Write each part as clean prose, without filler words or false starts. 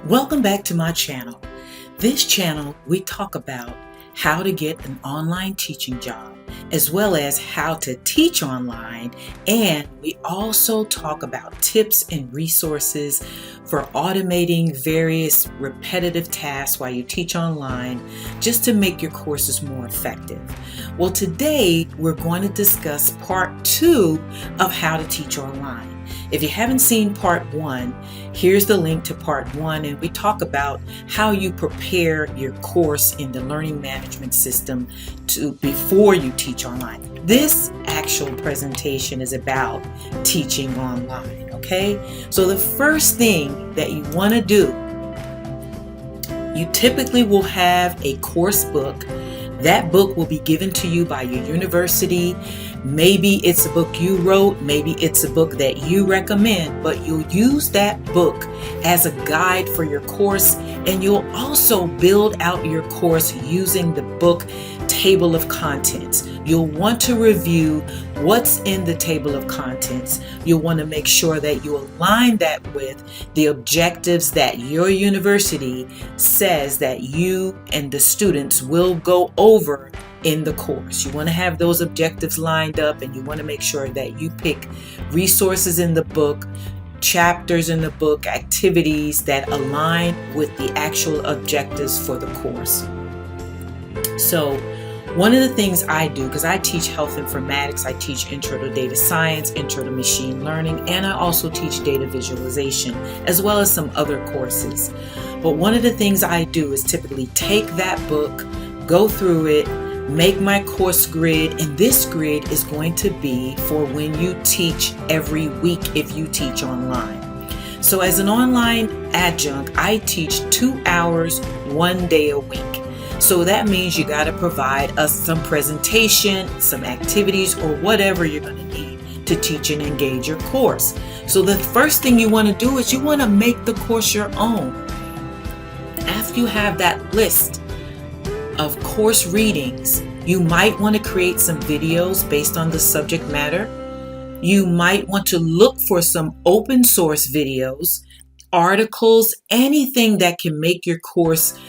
Welcome back to my channel. This channel, we talk about how to get an online teaching job, as well as how to teach online, and we also talk about tips and resources for automating various repetitive tasks while you teach online, just to make your courses more effective. Well, today we're going to discuss part 2 of how to teach online. If you haven't seen part 1, here's the link to part 1, and we talk about how you prepare your course in the learning management system before you teach online. This actual presentation is about teaching online, okay? So the first thing that you want to do, you typically will have a course book. That book will be given to you by your university. Maybe it's a book you wrote, maybe it's a book that you recommend, but you'll use that book as a guide for your course, and you'll also build out your course using the book table of contents. You'll want to review what's in the table of contents. You'll want to make sure that you align that with the objectives that your university says that you and the students will go over in the course. You want to have those objectives lined up, and you want to make sure that you pick resources in the book, chapters in the book, activities that align with the actual objectives for the course. So one of the things I do, because I teach health informatics, I teach intro to data science, intro to machine learning, and I also teach data visualization, as well as some other courses. But one of the things I do is typically take that book, go through it, make my course grid, and this grid is going to be for when you teach every week if you teach online. So as an online adjunct, I teach 2 hours, 1 day a week. So that means you got to provide us some presentation, some activities, or whatever you're going to need to teach and engage your course. So the first thing you want to do is you want to make the course your own. After you have that list of course readings, you might want to create some videos based on the subject matter. You might want to look for some open source videos, articles, anything that can make your course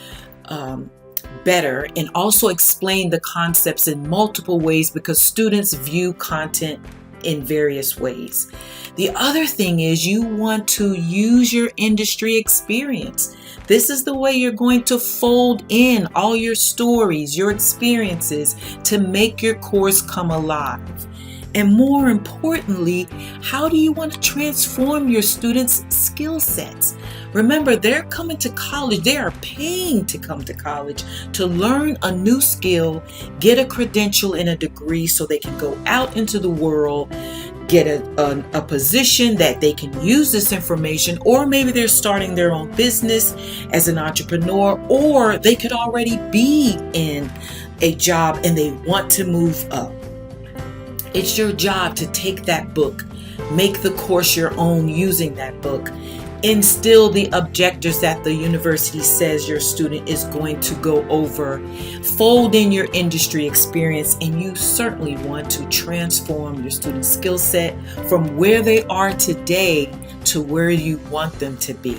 better, and also explain the concepts in multiple ways, because students view content in various ways. The other thing is you want to use your industry experience. This is the way you're going to fold in all your stories, your experiences, to make your course come alive. And more importantly, how do you want to transform your students' skill sets? Remember, they're coming to college, they are paying to come to college to learn a new skill, get a credential and a degree so they can go out into the world, get a position that they can use this information, or maybe they're starting their own business as an entrepreneur, or they could already be in a job and they want to move up. It's your job to take that book, make the course your own using that book, instill the objectives that the university says your student is going to go over, fold in your industry experience, and you certainly want to transform your student skill set from where they are today to where you want them to be.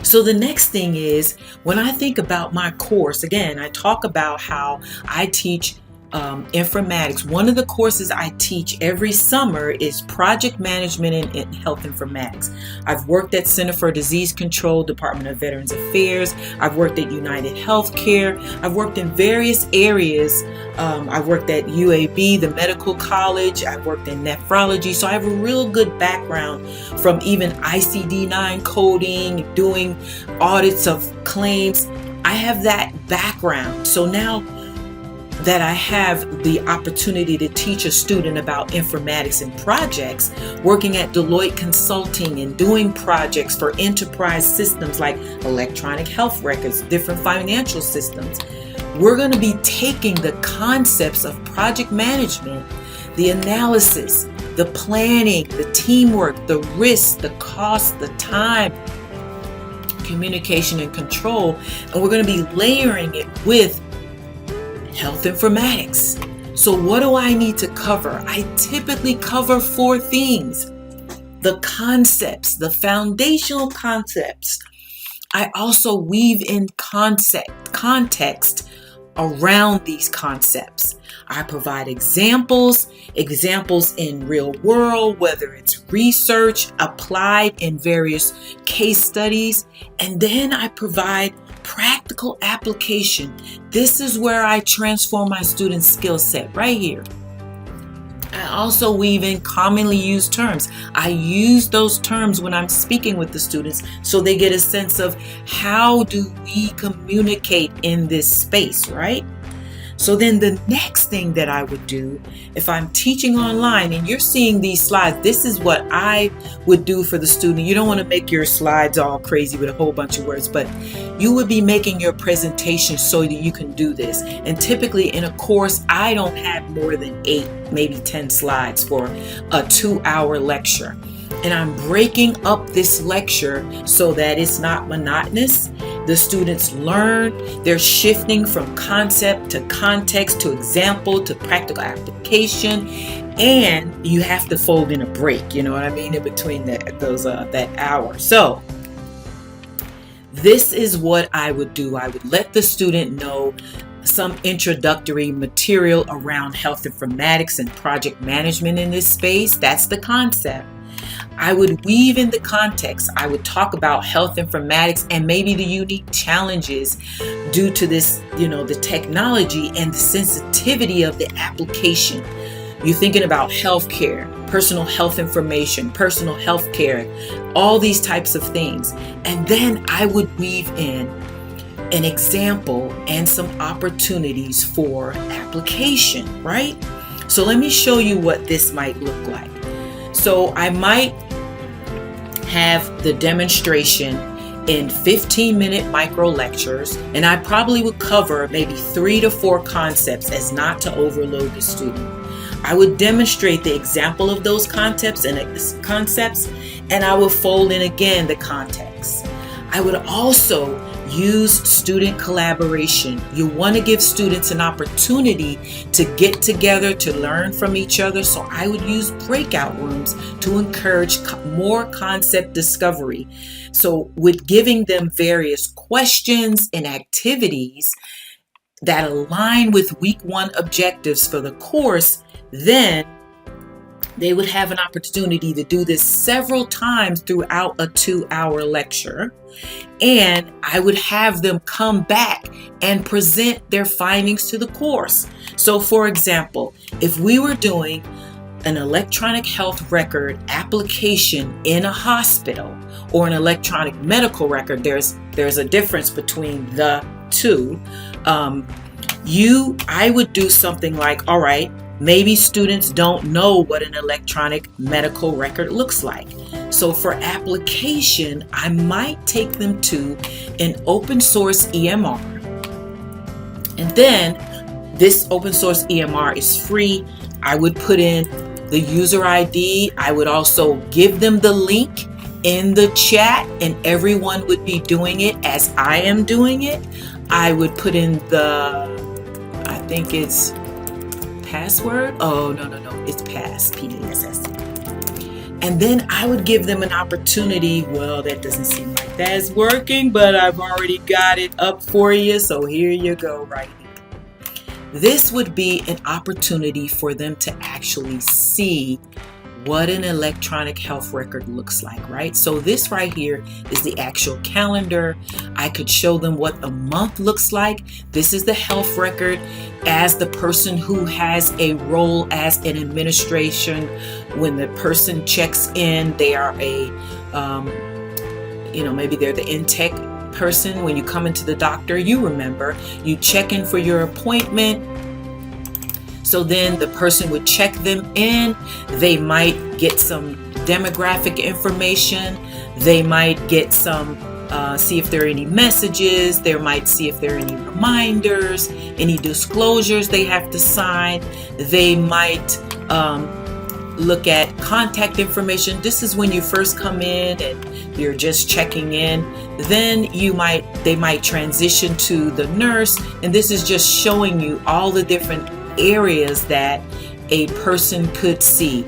So the next thing is, when I think about my course, again, I talk about how I teach informatics. One of the courses I teach every summer is project management in health informatics. I've worked at Center for Disease Control, Department of Veterans Affairs. I've worked at United Healthcare. I've worked in various areas. I've worked at UAB, the medical college. I've worked in nephrology. So I have a real good background from even ICD-9 coding, doing audits of claims. I have that background. So now that I have the opportunity to teach a student about informatics and projects, working at Deloitte Consulting and doing projects for enterprise systems like electronic health records, different financial systems. We're going to be taking the concepts of project management, the analysis, the planning, the teamwork, the risks, the cost, the time, communication and control, and we're going to be layering it with health informatics. So what do I need to cover? I typically cover 4 things. the concepts, the foundational concepts. I also weave in context around these concepts. I provide examples in real world, whether it's research applied in various case studies, and then I provide practical application. This is where I transform my students' skill set right here. I also weave in commonly used terms. I use those terms when I'm speaking with the students so they get a sense of how do we communicate in this space, right? So then the next thing that I would do if I'm teaching online and you're seeing these slides, this is what I would do for the student. You don't want to make your slides all crazy with a whole bunch of words, but you would be making your presentation so that you can do this. And typically in a course, I don't have more than 8, maybe 10 slides for a 2-hour lecture. And I'm breaking up this lecture so that it's not monotonous. The students learn, they're shifting from concept to context to example to practical application, and you have to fold in a break, you know what I mean, in between that hour. So this is what I would do. I would let the student know some introductory material around health informatics and project management in this space. That's the concept. I would weave in the context. I would talk about health informatics and maybe the unique challenges due to this, the technology and the sensitivity of the application. You're thinking about healthcare, personal health information, personal health care, all these types of things. And then I would weave in an example and some opportunities for application, right? So let me show you what this might look like. So I might have the demonstration in 15-minute micro lectures, and I probably would cover maybe 3 to 4 concepts as not to overload the student. I would demonstrate the example of those concepts, and I would fold in again the context. I would also use student collaboration. You want to give students an opportunity to get together, to learn from each other. So I would use breakout rooms to encourage more concept discovery. So with giving them various questions and activities that align with week 1 objectives for the course, then they would have an opportunity to do this several times throughout a 2-hour lecture. And I would have them come back and present their findings to the course. So for example, if we were doing an electronic health record application in a hospital or an electronic medical record, there's a difference between the two. I would do something like, all right, maybe students don't know what an electronic medical record looks like. So for application, I might take them to an open source EMR. And then this open source EMR is free. I would put in the user ID. I would also give them the link in the chat, and everyone would be doing it as I am doing it. I would put in I think it's password. Oh, no, it's PASS. And then I would give them an opportunity. Well, that doesn't seem like that's working, but I've already got it up for you. So here you go right here. This would be an opportunity for them to actually see what an electronic health record looks like, right? So this right here is the actual calendar. I could show them what a month looks like. This is the health record as the person who has a role as an administration. When the person checks in, they are maybe they're the intake person. When you come into the doctor, you remember, you check in for your appointment. So then the person would check them in. They might get some demographic information. They might get some, see if there are any messages. They might see if there are any reminders, any disclosures they have to sign. They might look at contact information. This is when you first come in and you're just checking in. Then they might transition to the nurse, and this is just showing you all the different areas that a person could see.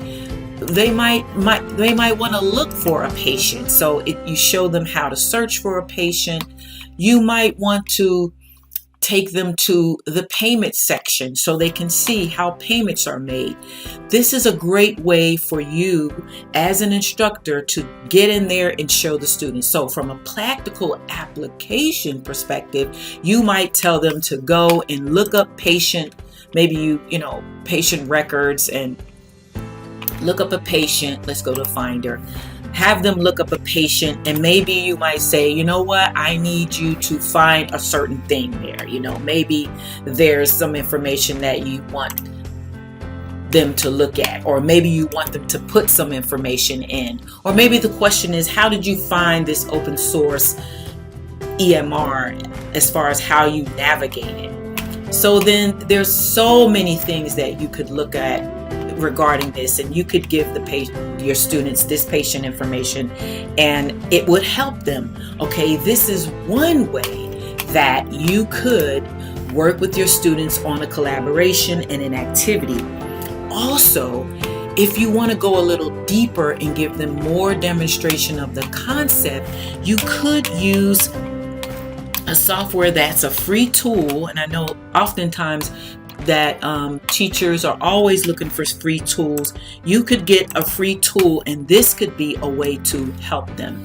they might want to look for a patient. So you show them how to search for a patient. You might want to take them to the payment section so they can see how payments are made. This is a great way for you as an instructor to get in there and show the students. So from a practical application perspective, you might tell them to go and look up patient records and look up a patient. Let's go to Finder. Have them look up a patient, and maybe you might say, you know what, I need you to find a certain thing there. Maybe there's some information that you want them to look at, or maybe you want them to put some information in, or maybe the question is, how did you find this open source EMR as far as how you navigate it? So then there's so many things that you could look at regarding this, and you could give your students this patient information, and it would help them. Okay, this is one way that you could work with your students on a collaboration and an activity. Also, if you want to go a little deeper and give them more demonstration of the concept, you could use a software that's a free tool. And I know oftentimes that teachers are always looking for free tools. You could get a free tool, and this could be a way to help them.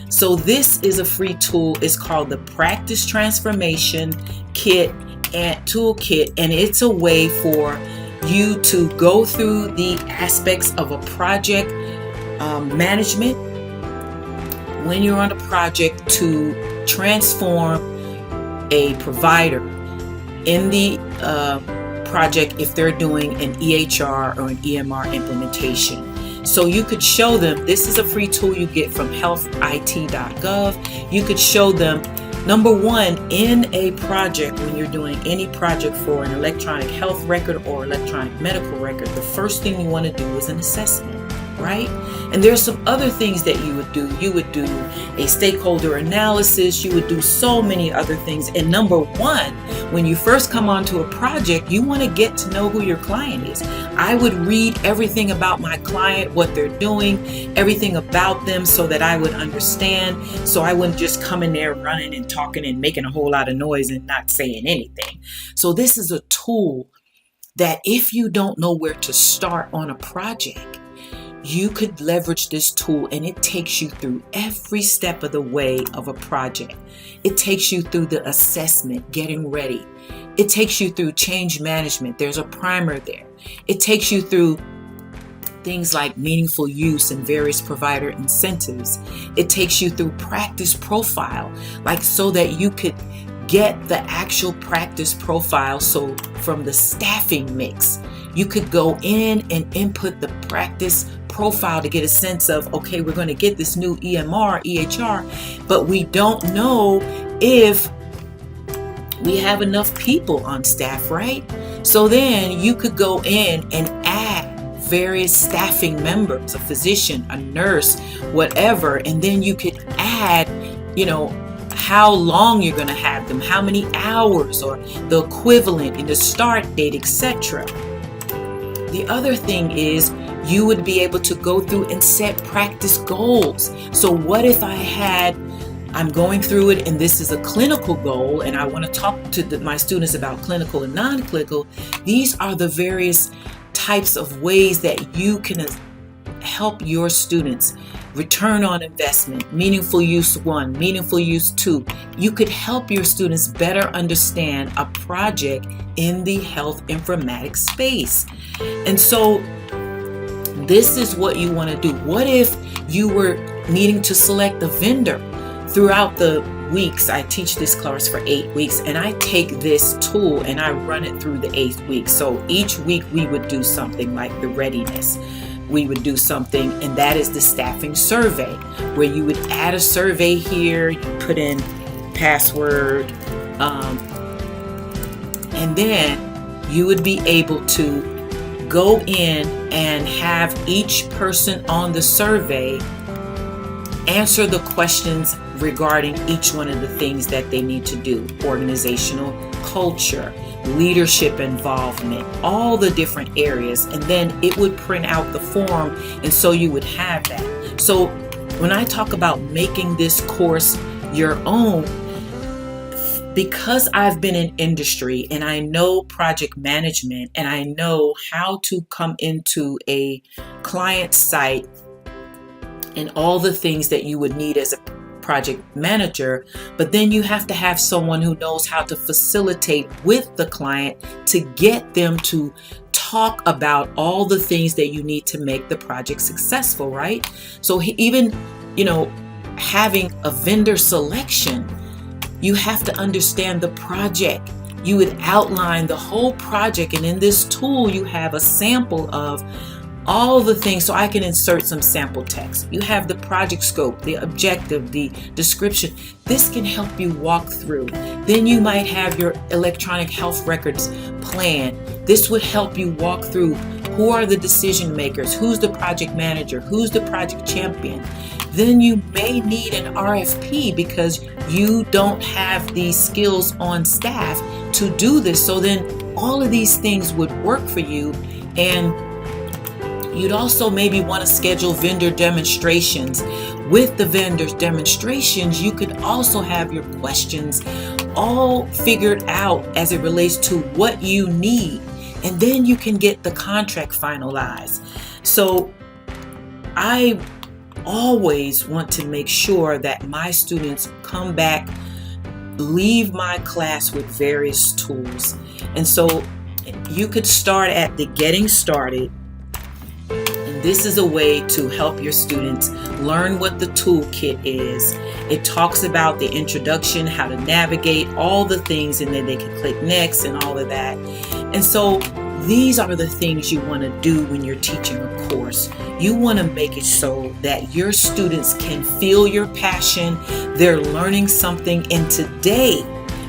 So this is a free tool. It's called the Practice Transformation Kit and Toolkit, and it's a way for you to go through the aspects of a project management when you're on a project to transform a provider in the project if they're doing an EHR or an EMR implementation. So you could show them, this is a free tool you get from healthit.gov. You could show them, number one, in a project, when you're doing any project for an electronic health record or electronic medical record, the first thing you want to do is an assessment, right? And there's some other things that you would do. You would do a stakeholder analysis. You would do so many other things. And number one, when you first come onto a project, you want to get to know who your client is. I would read everything about my client, what they're doing, everything about them, so that I would understand. So I wouldn't just come in there running and talking and making a whole lot of noise and not saying anything. So this is a tool that if you don't know where to start on a project, you could leverage this tool, and it takes you through every step of the way of a project. It takes you through the assessment, getting ready. It takes you through change management. There's a primer there. It takes you through things like meaningful use and various provider incentives. It takes you through practice profile, so that you could get the actual practice profile. So from the staffing mix, you could go in and input the practice profile to get a sense of, okay, we're going to get this new EMR, EHR, but we don't know if we have enough people on staff, right? So then you could go in and add various staffing members, a physician, a nurse, whatever, and then you could add, how long you're going to have them, how many hours, or the equivalent in the start date, etc. The other thing is, you would be able to go through and set practice goals. So what if I'm going through it, and this is a clinical goal, and I want to talk to my students about clinical and non-clinical. These are the various types of ways that you can help your students. Return on investment, meaningful use 1, meaningful use 2. You could help your students better understand a project in the health informatics space. And so this is what you want to do. What if you were needing to select a vendor throughout the weeks? I teach this course for 8 weeks, and I take this tool and I run it through the 8th week. So each week we would do something like the readiness. We would do something, and that is the staffing survey, where you would add a survey here, you put in password, and then you would be able to go in and have each person on the survey answer the questions regarding each one of the things that they need to do: organizational, culture, leadership involvement, all the different areas, and then it would print out the form, and so you would have that. So when I talk about making this course your own, because I've been in industry and I know project management and I know how to come into a client site and all the things that you would need as a project manager, but then you have to have someone who knows how to facilitate with the client to get them to talk about all the things that you need to make the project successful, right? So even, having a vendor selection, you have to understand the project. You would outline the whole project, and in this tool you have a sample of all the things, so I can insert some sample text. You have the project scope, the objective, the description. This can help you walk through. Then you might have your electronic health records plan. This would help you walk through who are the decision makers, who's the project manager, who's the project champion. Then you may need an RFP because you don't have these skills on staff to do this. So then all of these things would work for you, and you'd also maybe want to schedule vendor demonstrations. With the vendor's demonstrations, you could also have your questions all figured out as it relates to what you need, and then you can get the contract finalized. So I always want to make sure that my students come back, leave my class with various tools. And so you could start at the getting started. This is a way to help your students learn what the toolkit is. It talks about the introduction, how to navigate, all the things, and then they can click next and all of that. And so these are the things you want to do when you're teaching a course. You want to make it so that your students can feel your passion. They're learning something, and today,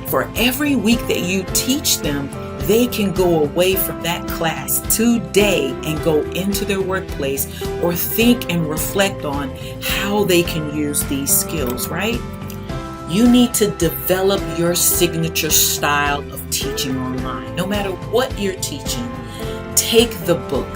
for every week that you teach them, they can go away from that class today and go into their workplace or think and reflect on how they can use these skills, right? You need to develop your signature style of teaching online. No matter what you're teaching, take the book.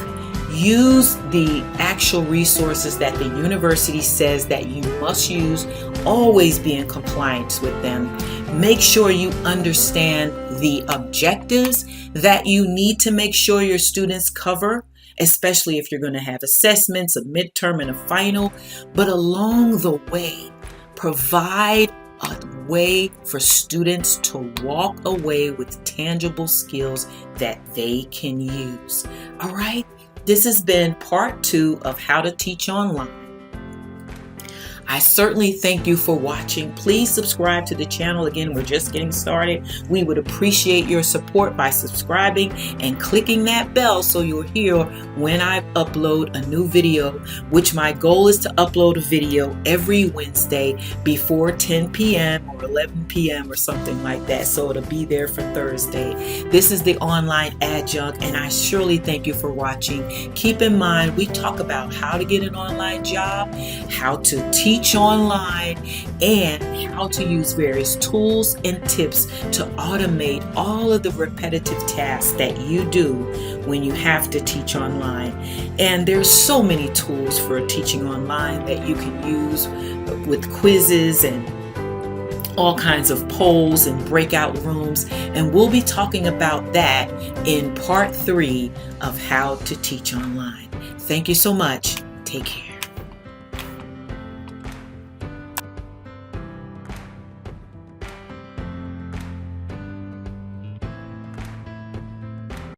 Use the actual resources that the university says that you must use. Always be in compliance with them. Make sure you understand the objectives that you need to make sure your students cover, especially if you're going to have assessments, a midterm, and a final. But along the way, provide a way for students to walk away with tangible skills that they can use. All right? This has been part 2 of How to Teach Online. I certainly thank you for watching. Please subscribe to the channel. Again, we're just getting started. We would appreciate your support by subscribing and clicking that bell so you'll hear when I upload a new video, which my goal is to upload a video every Wednesday before 10 p.m. or 11 p.m. or something like that. So it'll be there for Thursday. This is the Online Adjunct, and I surely thank you for watching. Keep in mind, we talk about how to get an online job, how to teach online, and how to use various tools and tips to automate all of the repetitive tasks that you do when you have to teach online. And there's so many tools for teaching online that you can use with quizzes and all kinds of polls and breakout rooms, and we'll be talking about that in part 3 of How to Teach Online. Thank you so much. Take care.